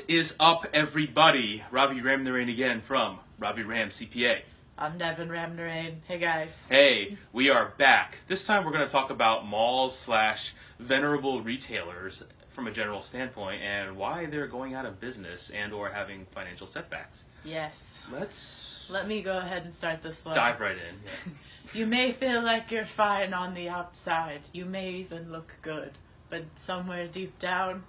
is up, everybody? RaviRam again from RaviRamCPA. I'm Devin Ramnarain. Hey guys. Hey, we are back. This time we're going to talk about malls / venerable retailers from a general standpoint and why they're going out of business and or having financial setbacks. Yes. Let me go ahead and start this one. dive right in. Yeah. You may feel like you're fine on the outside. You may even look good. But somewhere deep down,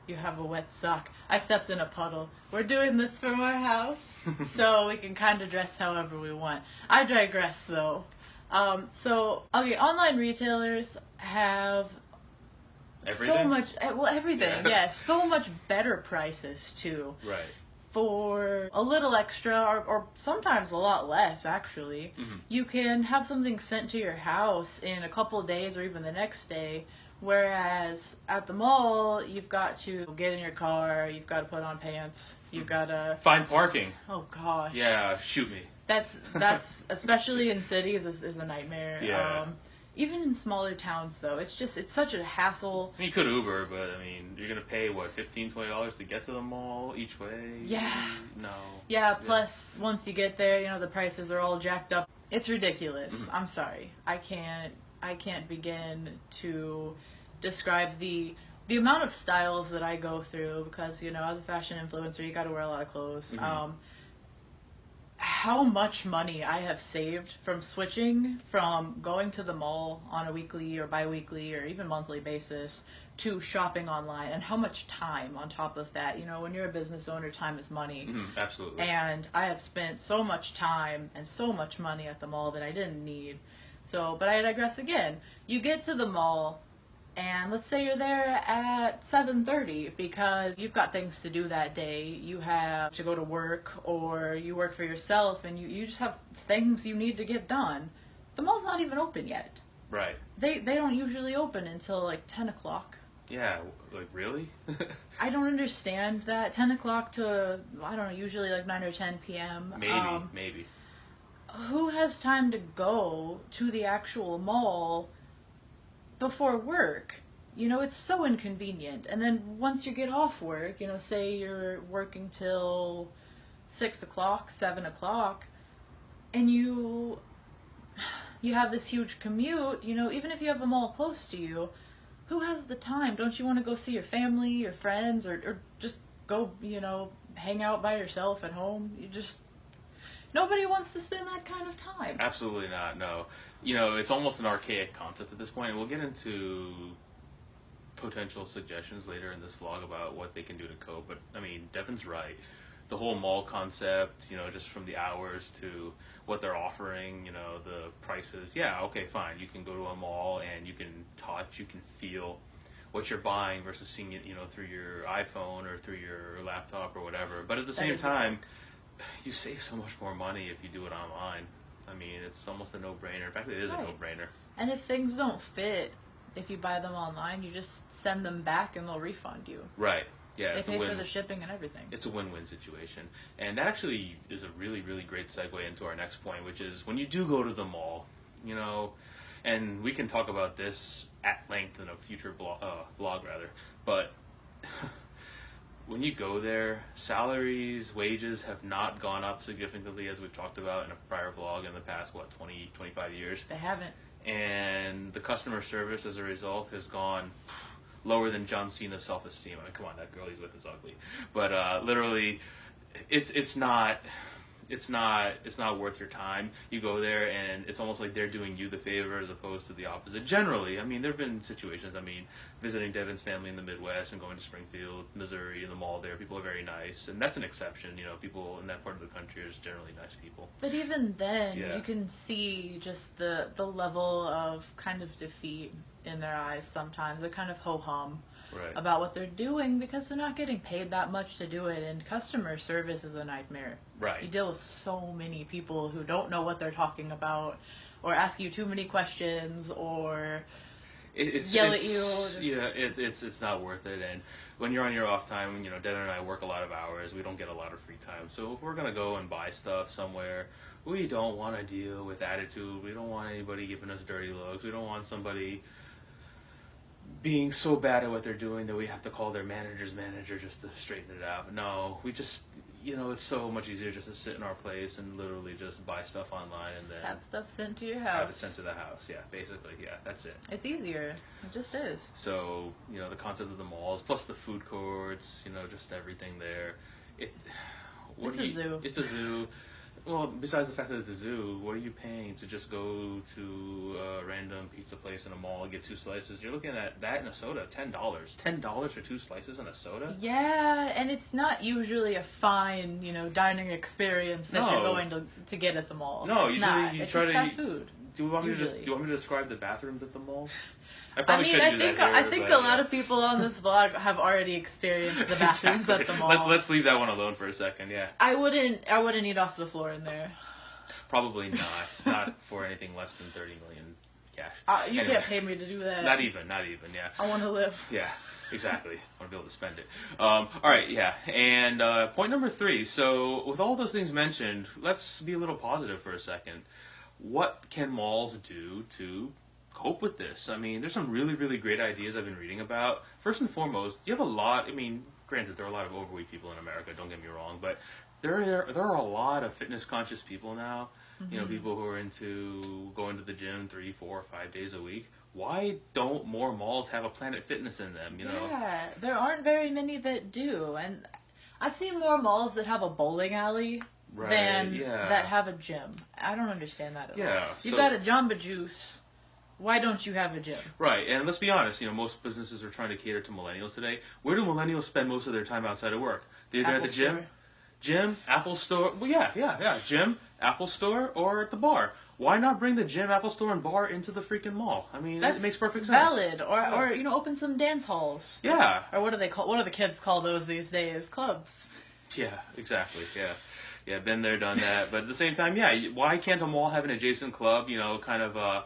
you have a wet sock. I stepped in a puddle. We're doing this from our house, so we can kind of dress however we want. I digress, though. Online retailers have Everything? so much, everything, Yeah. yes, so much better prices, too. Right. For a little extra, or sometimes a lot less, actually. Mm-hmm. You can have something sent to your house in a couple of days or even the next day. Whereas at the mall, you've got to get in your car, you've got to put on pants, you've got to... Find parking. Oh, gosh. Yeah, shoot me. That's especially in cities, is a nightmare. Yeah. Even in smaller towns, though, it's such a hassle. You could Uber, but, I mean, you're going to pay, what, $15, $20 to get to the mall each way? Yeah. No. Yeah, plus, once you get there, the prices are all jacked up. It's ridiculous. Mm-hmm. I'm sorry. I can't begin to describe the amount of styles that I go through because, as a fashion influencer, you got to wear a lot of clothes. Mm-hmm. How much money I have saved from switching from going to the mall on a weekly or bi-weekly or even monthly basis to shopping online, and how much time on top of that. When you're a business owner, time is money. Mm-hmm, absolutely. And I have spent so much time and so much money at the mall that I didn't need. But I digress again. You get to the mall, and let's say you're there at 7:30 because you've got things to do that day. You have to go to work, or you work for yourself, and you just have things you need to get done. The mall's not even open yet. Right. They don't usually open until like 10 o'clock. Yeah, like, really? I don't understand that. 10 o'clock to, I don't know, usually like 9 or 10 p.m. Maybe. Who has time to go to the actual mall before work? It's so inconvenient. And then once you get off work, say you're working till 6 o'clock, 7 o'clock, and you have this huge commute, even if you have a mall close to you, who has the time? Don't you want to go see your family, your friends, or just go, hang out by yourself at home? Nobody wants to spend that kind of time. Absolutely not, no. It's almost an archaic concept at this point, and we'll get into potential suggestions later in this vlog about what they can do to cope, but, I mean, Devin's right. The whole mall concept, just from the hours to what they're offering, the prices. Yeah, okay, fine. You can go to a mall and you can touch, you can feel what you're buying versus seeing it, through your iPhone or through your laptop or whatever. But at the same time, you save so much more money if you do it online. I mean, it's almost a no-brainer. In fact, it is a no-brainer. And if things don't fit, if you buy them online, you just send them back and they'll refund you. Right. Yeah, they pay for the shipping and everything. It's a win-win situation. And that actually is a really, really great segue into our next point, which is when you do go to the mall, and we can talk about this at length in a future vlog, but when you go there, salaries, wages have not gone up significantly, as we've talked about in a prior vlog in the past, 20, 25 years. They haven't. And the customer service, as a result, has gone lower than John Cena's self-esteem. I mean, come on, that girl he's with is ugly. But literally, it's not worth your time. You go there, and it's almost like they're doing you the favor as opposed to the opposite. Generally, I mean, there have been situations. I mean, visiting Devin's family in the Midwest and going to Springfield, Missouri, in the mall there, people are very nice, and that's an exception. People in that part of the country are generally nice people. But even then, Yeah. you can see just the level of kind of defeat in their eyes sometimes. They're kind of ho-hum about what they're doing because they're not getting paid that much to do it, and customer service is a nightmare. Right. You deal with so many people who don't know what they're talking about, or ask you too many questions, or yell at you. It's not worth it. And when you're on your off time, Devin and I work a lot of hours. We don't get a lot of free time. So if we're gonna go and buy stuff somewhere, we don't want to deal with attitude. We don't want anybody giving us dirty looks. We don't want somebody being so bad at what they're doing that we have to call their manager's manager just to straighten it out. No, we just, it's so much easier just to sit in our place and literally just buy stuff online and then have stuff sent to your have it house. sent to the house. Yeah, basically, yeah, that's it. It's easier. It just is. So, the concept of the malls, plus the food courts, just everything there. It's a zoo. It's a zoo. Well, besides the fact that it's a zoo, what are you paying to just go to a random pizza place in a mall and get 2 slices? You're looking at that and a soda, $10. $10 for 2 slices and a soda? Yeah, and it's not usually a fine, dining experience that you're going to get at the mall. No, it's usually not. you It's try just to fast food. Do you want me to describe the bathrooms at the malls? I think a lot of people on this vlog have already experienced the bathrooms at the mall. Let's leave that one alone for a second. Yeah. I wouldn't eat off the floor in there. Probably not for anything less than 30 million cash. You can't pay me to do that. Not even. Yeah. I want to live. Yeah. Exactly. I want to be able to spend it. All right. Yeah. And point number 3. So with all those things mentioned, let's be a little positive for a second. What can malls do to cope with this? I mean, there's some really, really great ideas I've been reading about. First and foremost, you have a lot, granted, there are a lot of overweight people in America, don't get me wrong, but there are a lot of fitness conscious people now, people who are into going to the gym 3, 4, 5 days a week. Why don't more malls have a Planet Fitness in them, Yeah, there aren't very many that do, and I've seen more malls that have a bowling alley than that have a gym. I don't understand that at all. You've got a Jamba Juice. Why don't you have a gym? Right, and let's be honest, most businesses are trying to cater to millennials today. Where do millennials spend most of their time outside of work? They're either at the gym, Apple Store, gym, Apple Store, or at the bar. Why not bring the gym, Apple Store, and bar into the freaking mall? I mean, it makes perfect sense. Valid, or open some dance halls. Yeah. Or what do they call? What do the kids call those these days? Clubs. Yeah, exactly. Yeah, been there, done that. But at the same time, why can't a mall have an adjacent club? Kind of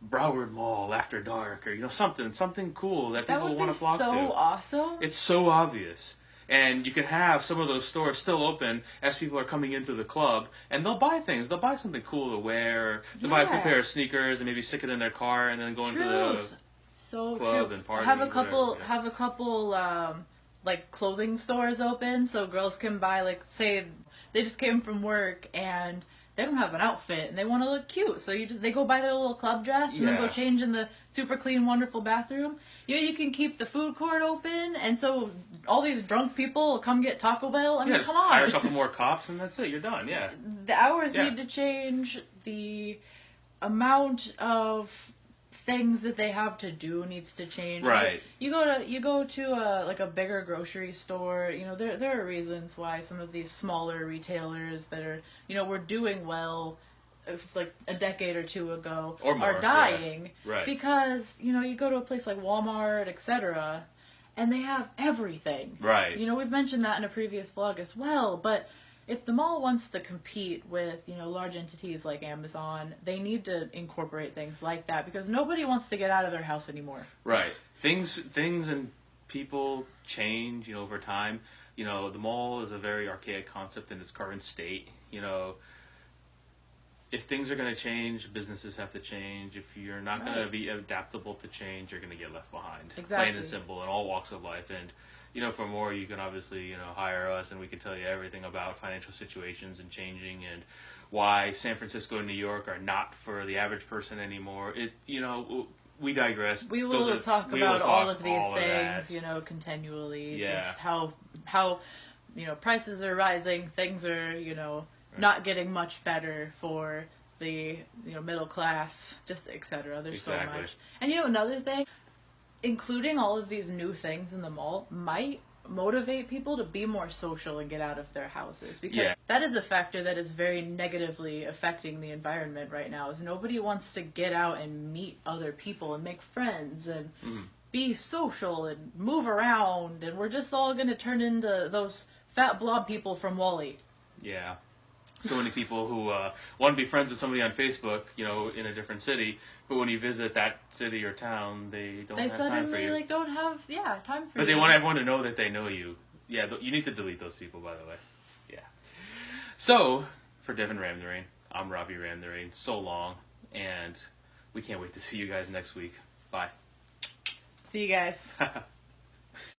Broward Mall after dark, or something cool that people want to flock to. That would be so awesome. It's so obvious, and you can have some of those stores still open as people are coming into the club, and they'll buy things. They'll buy something cool to wear. They'll buy a pair of sneakers and maybe stick it in their car, and then go into the club and party. Have a couple like clothing stores open so girls can buy, say they just came from work and they don't have an outfit and they want to look cute, so they go buy their little club dress and then go change in the super clean, wonderful bathroom. You can keep the food court open, and so all these drunk people will come get Taco Bell. I mean, come on. Hire a couple more cops and that's it. You're done. Yeah. The hours need to change. The amount of things that they have to do needs to change. Right. You go to a bigger grocery store. There are reasons why some of these smaller retailers that are were doing well, if it's like a decade or two ago, or more, are dying. Right. Because you go to a place like Walmart, etc., and they have everything. Right. We've mentioned that in a previous vlog as well, but if the mall wants to compete with, large entities like Amazon, they need to incorporate things like that, because nobody wants to get out of their house anymore. Right. Things and people change, over time. The mall is a very archaic concept in its current state. If things are going to change, businesses have to change. If you're not going to be adaptable to change, you're going to get left behind. Exactly. Plain and simple, in all walks of life. And for more, you can obviously, hire us, and we can tell you everything about financial situations and changing, and why San Francisco and New York are not for the average person anymore. We digress. We will talk about all of these things, continually. Yeah. Just how prices are rising, things are, not getting much better for the, middle class, just etc. There's so much. And another thing, including all of these new things in the mall might motivate people to be more social and get out of their houses, because that is a factor that is very negatively affecting the environment right now. Is nobody wants to get out and meet other people and make friends and be social and move around, and we're just all going to turn into those fat blob people from WALL-E. Yeah. So many people who want to be friends with somebody on Facebook, in a different city, but when you visit that city or town, they don't have time for you. They don't have time for you. But they want everyone to know that they know you. Yeah, you need to delete those people, by the way. Yeah. So, for Devin RaviRam, I'm RaviRam. So long, and we can't wait to see you guys next week. Bye. See you guys.